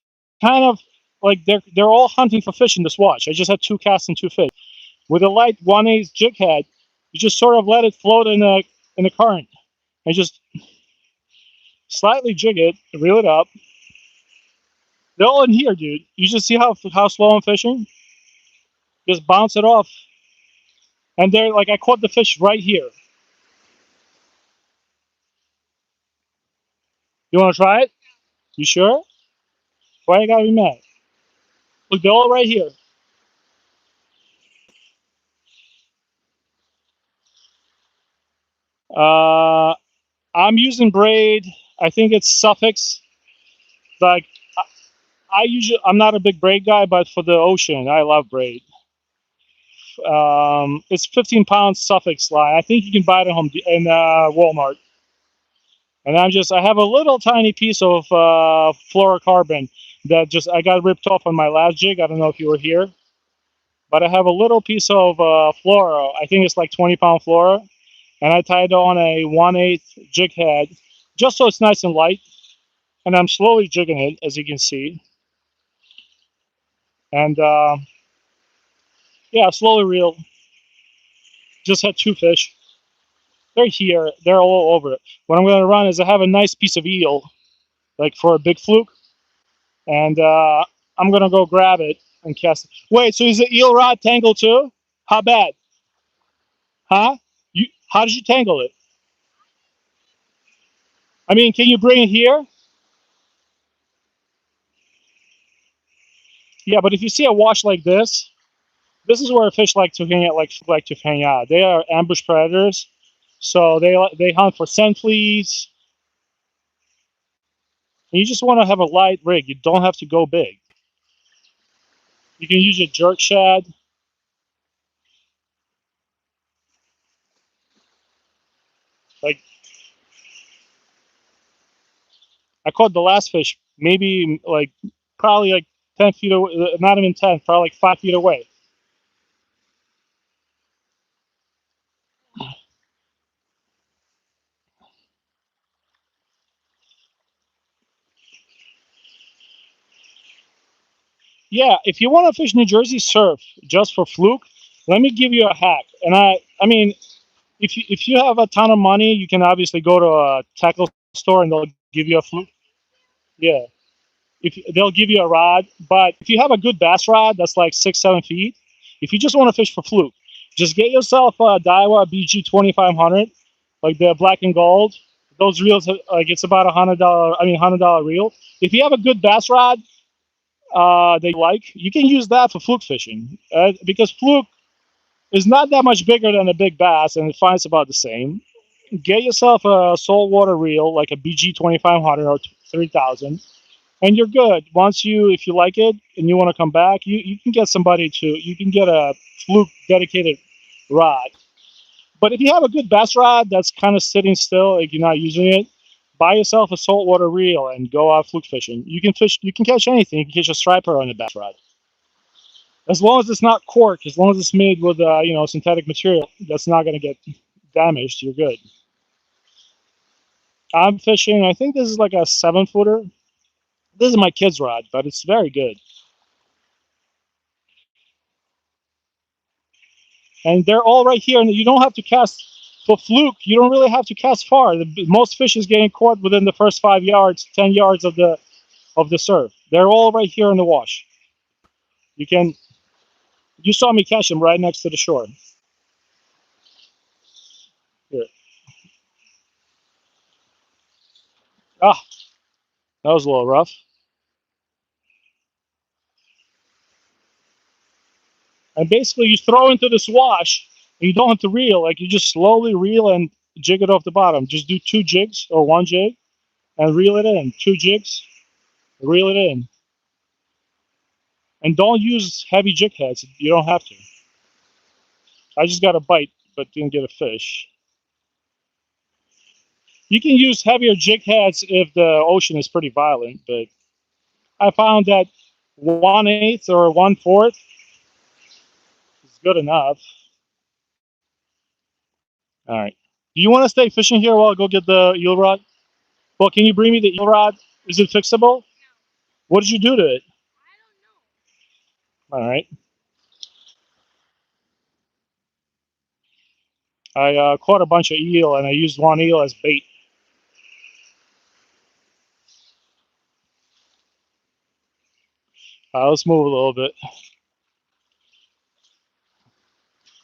kind of like they're all hunting for fish in this watch. I just had 2 casts and 2 fish with a light 1/8 jig head. You just sort of let it float in the current and just slightly jig it, reel it up. They're all in here, dude. You just see how slow I'm fishing. Just bounce it off, and they're like I caught the fish right here. You want to try it? You sure? Why you gotta be mad? Look, they're all right here. Uh, I'm using braid. I think it's suffix. Like I'm not a big braid guy, but for the ocean, I love braid. It's 15 pounds suffix line. I think you can buy it at Walmart. And I have a little tiny piece of fluorocarbon that just I got ripped off on my last jig. I don't know if you were here, but I have a little piece of fluoro. I think it's like 20-pound fluoro, and I tied on a 1/8 jig head, just so it's nice and light. And I'm slowly jigging it, as you can see. And yeah, slowly reel. Just had 2 fish. They're here. They're all over it. What I'm going to run is I have a nice piece of eel, like for a big fluke, and I'm going to go grab it and cast it. Wait, so is the eel rod tangled too? How bad? Huh? How did you tangle it? I mean, can you bring it here? Yeah, but if you see a wash like this is where fish like to hang out, like to hang out. They are ambush predators, so they hunt for scent fleas. And you just want to have a light rig. You don't have to go big. You can use a jerk shad. Like I caught the last fish, maybe like probably like 10 feet away. Not even 10, probably like 5 feet away. Yeah, if you want to fish New Jersey surf just for fluke, let me give you a hack. And I mean, if you have a ton of money, you can obviously go to a tackle store and they'll give you a fluke. Yeah, if they'll give you a rod, but if you have a good bass rod that's like 6-7 feet, if you just want to fish for fluke, just get yourself a Daiwa BG 2500, like the black and gold. Those reels, like it's about $100. I mean, $100 reel. If you have a good bass rod that you like, you can use that for fluke fishing because fluke is not that much bigger than a big bass, and it finds about the same. Get yourself a saltwater reel, like a BG 2500 or 3000, and you're good. If you like it and you want to come back, you can get you can get a fluke dedicated rod. But if you have a good bass rod that's kind of sitting still, like you're not using it, buy yourself a saltwater reel and go out fluke fishing. You can catch anything. You can catch a striper on a bass rod. As long as it's not cork, as long as it's made with synthetic material that's not going to get damaged, you're good. I'm fishing. I think this is like a 7-footer. This is my kid's rod, but it's very good. And they're all right here, and you don't have to cast for fluke. You don't really have to cast far. Most fish is getting caught within the first 5 yards, 10 yards of the surf. They're all right here in the wash. You saw me catch them right next to the shore. Here. Ah, that was a little rough. And basically, you throw into this wash, and you don't have to reel. Like you just slowly reel and jig it off the bottom. Just do 2 jigs or 1 jig, and reel it in. 2 jigs, reel it in, and don't use heavy jig heads. You don't have to. I just got a bite, but didn't get a fish. You can use heavier jig heads if the ocean is pretty violent, but I found that 1/8 or 1/4 is good enough. All right. Do you want to stay fishing here while I go get the eel rod? Well, can you bring me the eel rod? Is it fixable? What did you do to it? All right. I caught a bunch of eel and I used one eel as bait. Let's move a little bit.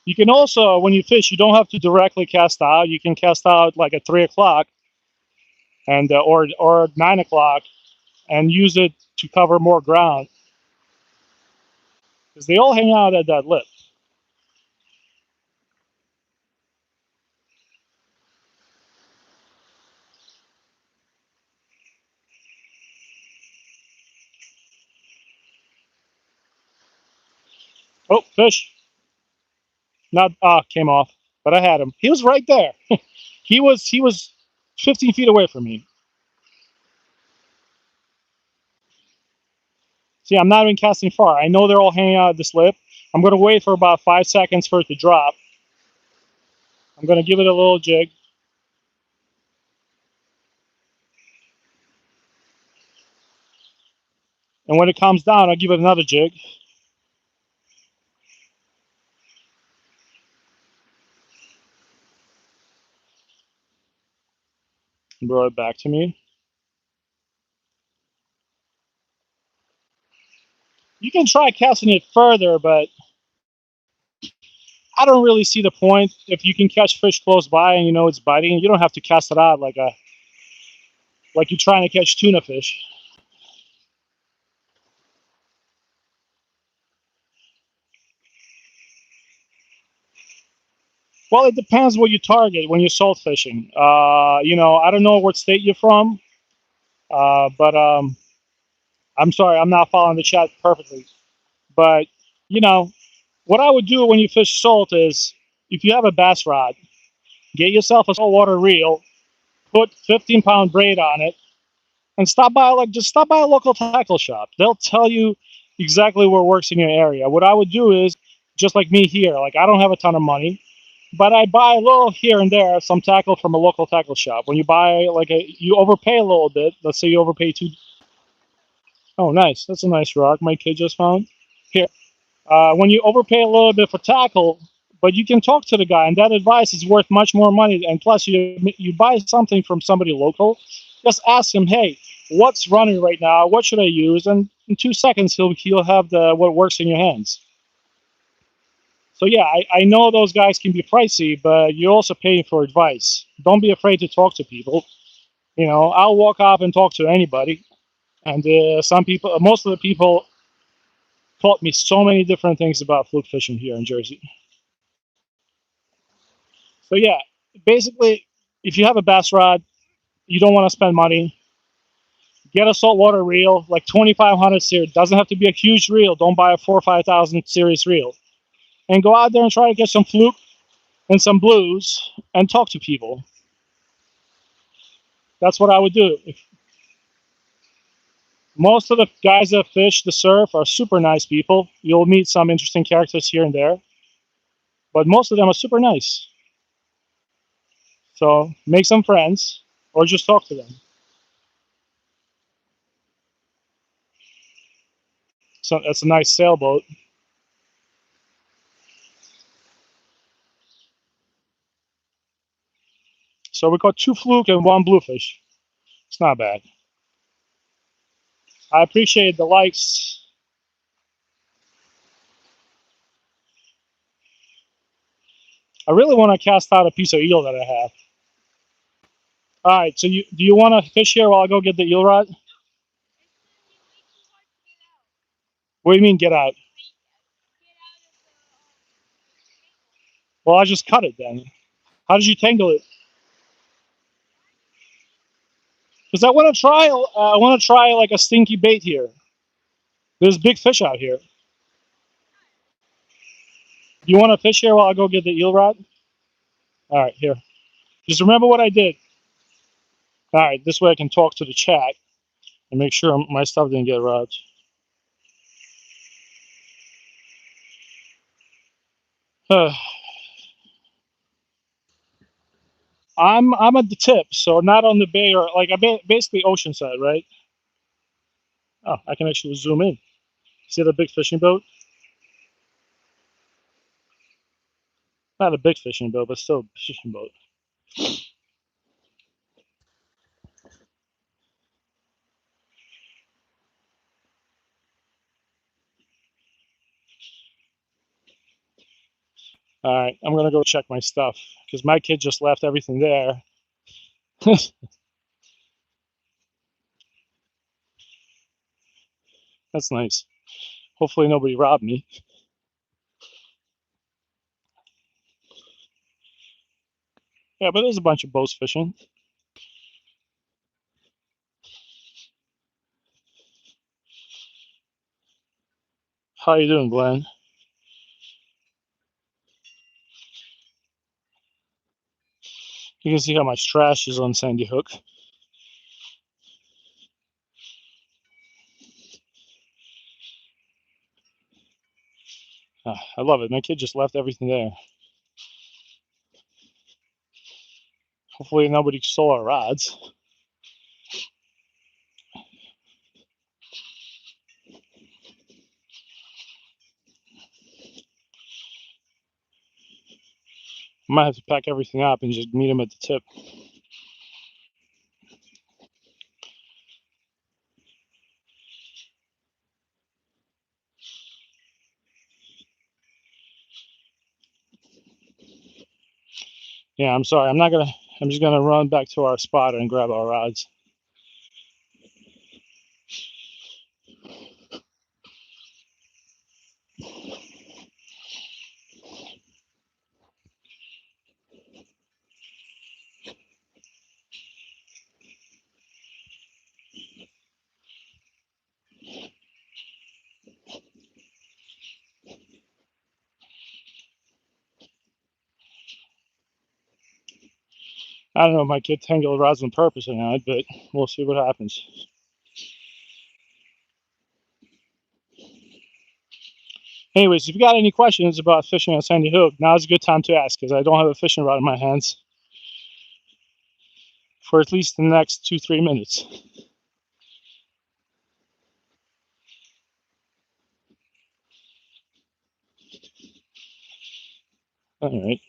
You can also, when you fish, you don't have to directly cast out. You can cast out like at 3 o'clock and or 9 o'clock and use it to cover more ground because they all hang out at that lip. Oh, fish! Not came off, but I had him. He was right there. He was 15 feet away from me. See, I'm not even casting far. I know they're all hanging out at this lip. I'm going to wait for about 5 seconds for it to drop. I'm going to give it a little jig. And when it comes down, I'll give it another jig. And brought it back to me. You can try casting it further, but I don't really see the point. If you can catch fish close by and you know it's biting, you don't have to cast it out like you're trying to catch tuna fish. Well, it depends what you target when you're salt fishing. I don't know what state you're from, but I'm sorry, I'm not following the chat perfectly. But you know, what I would do when you fish salt is, if you have a bass rod, get yourself a saltwater reel, put 15-pound braid on it, and just stop by a local tackle shop. They'll tell you exactly what works in your area. What I would do is, just like me here, like I don't have a ton of money, but I buy a little here and there, some tackle from a local tackle shop. When you buy you overpay a little bit. Let's say you overpay two. Oh, nice. That's a nice rock my kid just found. Here, when you overpay a little bit for tackle, but you can talk to the guy, and that advice is worth much more money. And plus, you buy something from somebody local, just ask him, hey, what's running right now? What should I use? And in 2 seconds, he'll have the what works in your hands. So yeah, I know those guys can be pricey, but you're also paying for advice. Don't be afraid to talk to people. I'll walk up and talk to anybody. And most of the people taught me so many different things about fluke fishing here in Jersey. So yeah, basically, if you have a bass rod, you don't want to spend money. Get a saltwater reel, like 2,500 series. Doesn't have to be a huge reel. Don't buy a 4,000 or 5,000 series reel. And go out there and try to get some fluke and some blues and talk to people. That's what I would do. Most of the guys that fish the surf are super nice people. You'll meet some interesting characters here and there, but most of them are super nice. So make some friends or just talk to them. So that's a nice sailboat. So we caught 2 fluke and 1 bluefish. It's not bad. I appreciate the likes. I really want to cast out a piece of eel that I have. All right, so do you want to fish here while I go get the eel rod? What do you mean get out? Well, I just cut it then. How did you tangle it? Because I want to try. I want to try like a stinky bait here. There's big fish out here. You want to fish here while I go get the eel rod? All right, here. Just remember what I did. All right, this way I can talk to the chat and make sure my stuff didn't get robbed. I'm at the tip, so not on the bay or like basically oceanside, right? Oh, I can actually zoom in. See the big fishing boat? Not a big fishing boat, but still a fishing boat. All right, I'm gonna go check my stuff because my kid just left everything there. That's nice. Hopefully nobody robbed me. Yeah, but there's a bunch of boats fishing. How you doing, Glenn? You can see how much trash is on Sandy Hook. I love it. My kid just left everything there. Hopefully nobody stole our rods. I might have to pack everything up and just meet him at the tip. Yeah, I'm sorry. I'm just gonna run back to our spot and grab our rods. I don't know if my kid tangled rods on purpose or not, but we'll see what happens. Anyways, if you got any questions about fishing on Sandy Hook, now's a good time to ask because I don't have a fishing rod in my hands for at least the next 2-3 minutes. All right.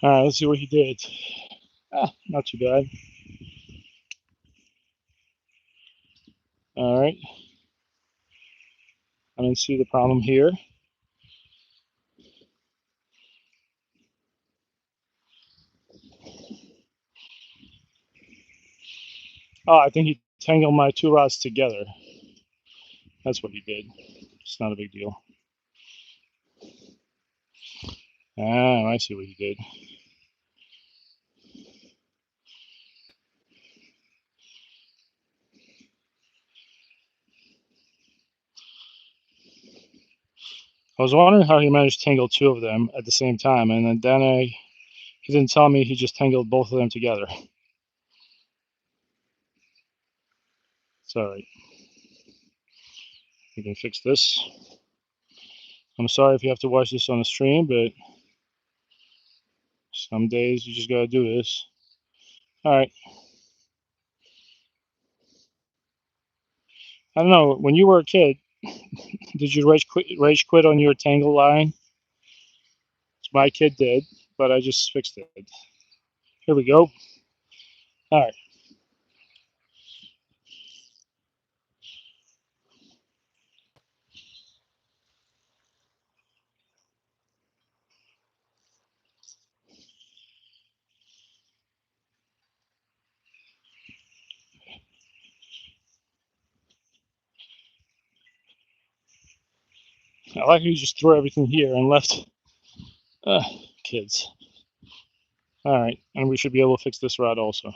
All right, let's see what he did. Not too bad. All right. I don't see the problem here. Oh, I think he tangled my two rods together. That's what he did. It's not a big deal. Ah, I see what he did. I was wondering how he managed to tangle two of them at the same time, and then he didn't tell me he just tangled both of them together. It's all right. We can fix this. I'm sorry if you have to watch this on the stream, but some days you just gotta do this. All right. I don't know. When you were a kid, did you rage quit on your tangle line? My kid did, but I just fixed it. Here we go. All right. I like how you just threw everything here and left. Kids. All right, and we should be able to fix this rod also.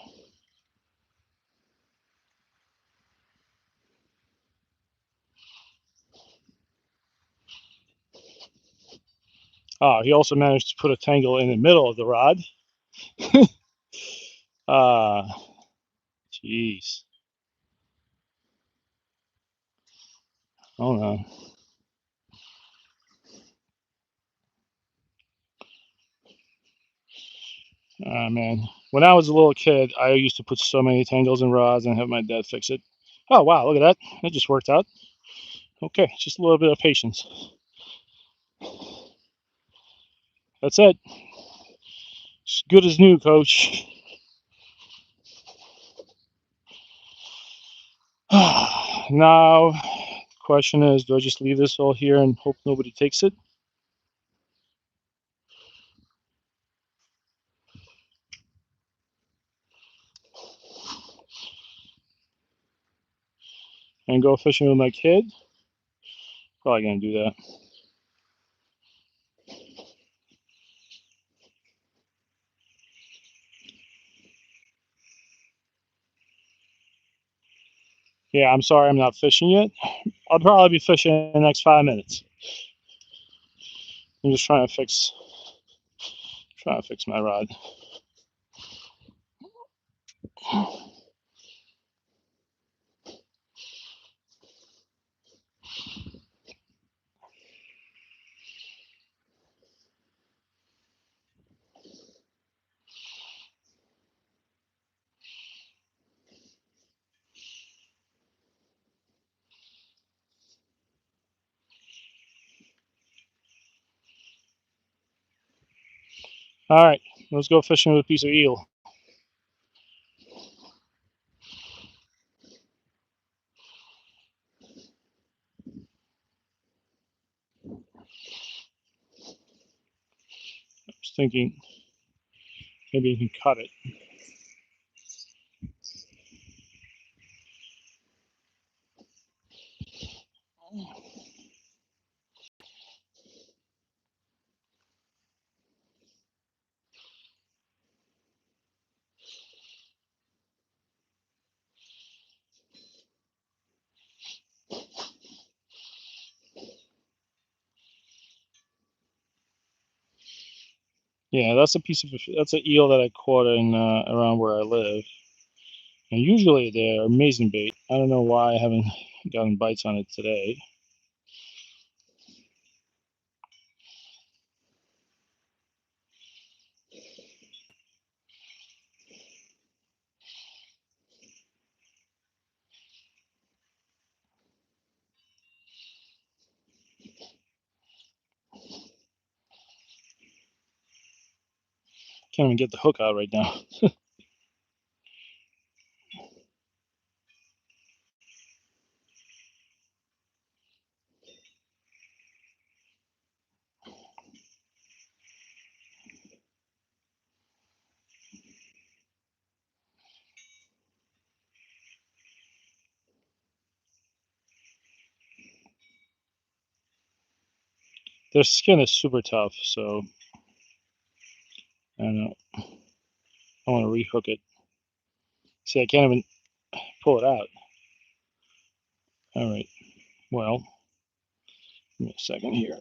He also managed to put a tangle in the middle of the rod. Ah, jeez. Oh no. Man, when I was a little kid, I used to put so many tangles and rods and have my dad fix it. Oh wow, look at that! That just worked out. Okay, just a little bit of patience. That's it. As good as new, coach. Now, question is, do I just leave this all here and hope nobody takes it? And go fishing with my kid? Probably gonna do that. Yeah, I'm sorry I'm not fishing yet. I'll probably be fishing in the next 5 minutes. I'm just trying to fix my rod. All right, let's go fishing with a piece of eel. I was thinking maybe you can cut it. Yeah, that's an eel that I caught in around where I live. And usually they're amazing bait. I don't know why I haven't gotten bites on it today. Can't even get the hook out right now. Their skin is super tough, so I don't know. I want to rehook it. See, I can't even pull it out. All right. Well, give me a second here.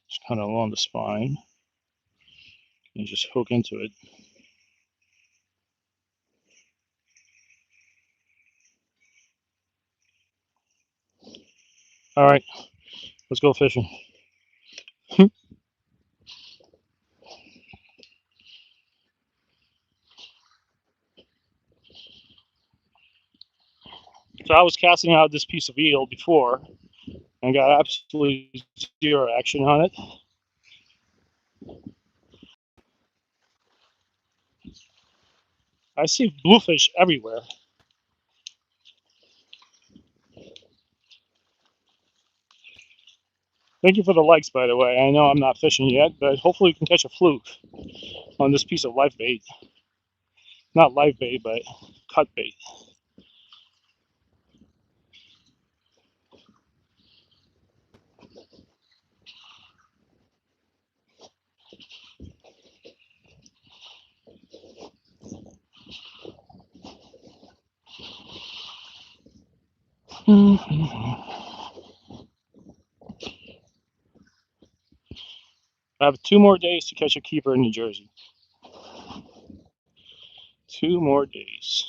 Just kind of along the spine and just hook into it. All right, let's go fishing. So I was casting out this piece of eel before and got absolutely zero action on it. I see bluefish everywhere. Thank you for the likes, by the way. I know I'm not fishing yet, but hopefully we can catch a fluke on this piece of live bait. Not live bait, but cut bait. I have 2 more days to catch a keeper in New Jersey. 2 more days.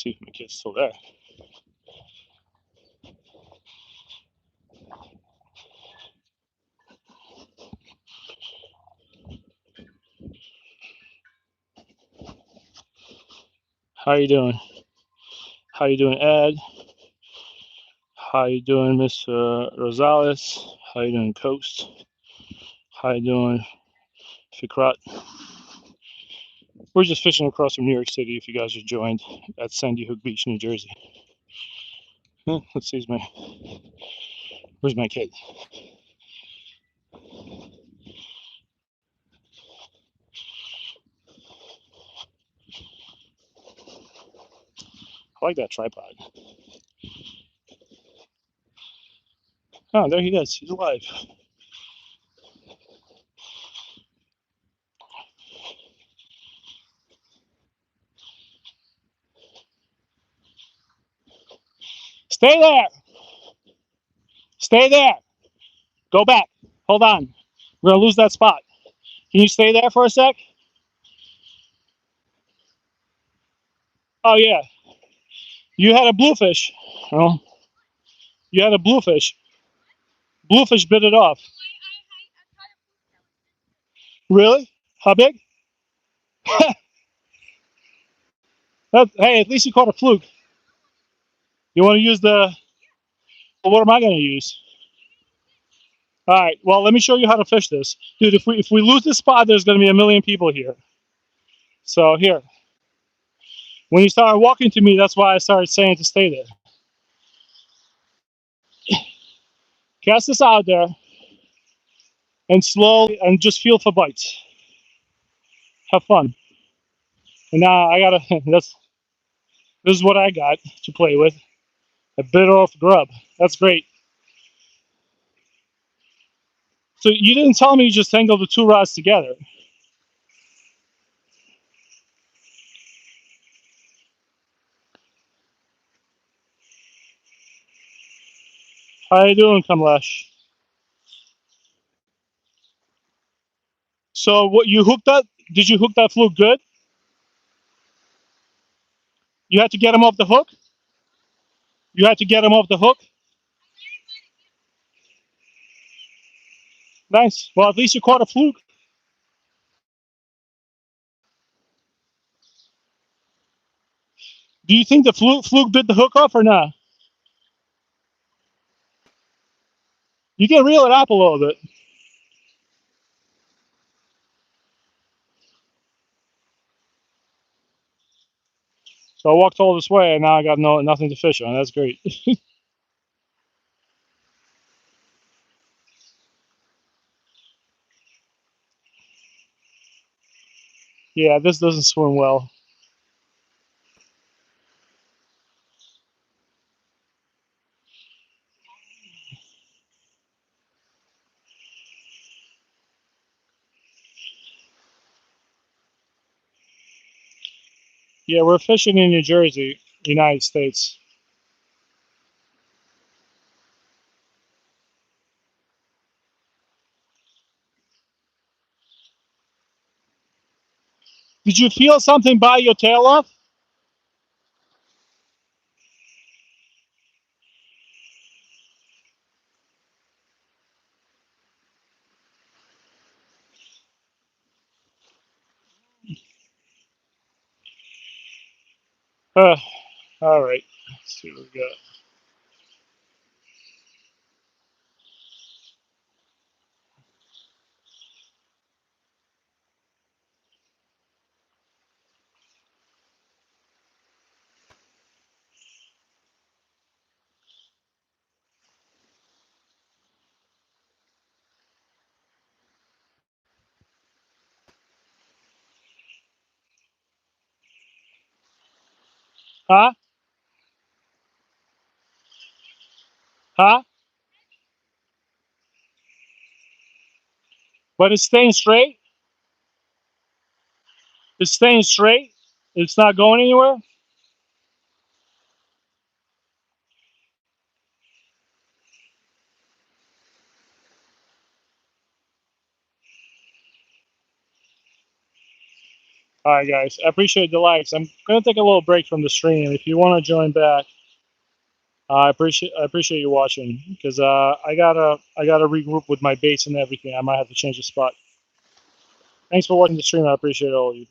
see if my kid's still there. How you doing? How you doing, Ed? How you doing, Mr. Rosales? How you doing, Coast? How you doing, Fikrat? We're just fishing across from New York City. If you guys are joined at Sandy Hook Beach, New Jersey. Let's see, where's my kid? I like that tripod. Oh, there he is. He's alive. Stay there. Stay there. Go back. Hold on. We're gonna lose that spot. Can you stay there for a sec? Oh yeah. You had a bluefish. Oh, you had a bluefish. Bluefish bit it off. Really? How big? Hey, at least you caught a fluke. You want to use the? Well, what am I going to use? All right. Well, let me show you how to fish this, dude. If we lose this spot, there's going to be a million people here. So here, when you started walking to me, that's why I started saying to stay there. Cast this out there, and slowly, and just feel for bites. Have fun. And now I gotta. This is what I got to play with. A bit off grub. That's great. So you didn't tell me you just tangled the two rods together. How you doing, Kamlesh? So what you hooked up? Did you hook that fluke good? You had to get him off the hook. You had to get him off the hook. Nice. Well, at least you caught a fluke. Do you think the fluke bit the hook off or not? You can reel it up a little bit. So I walked all this way, and now I got nothing to fish on. That's great. Yeah, this doesn't swim well. Yeah, we're fishing in New Jersey, United States. Did you feel something bite your tail off? Uh, all right. Let's see what we got. Huh? Huh? But it's staying straight. It's staying straight. It's not going anywhere. All right, guys. I appreciate the likes. I'm gonna take a little break from the stream. If you want to join back, I appreciate you watching because I gotta regroup with my baits and everything. I might have to change the spot. Thanks for watching the stream. I appreciate all of you.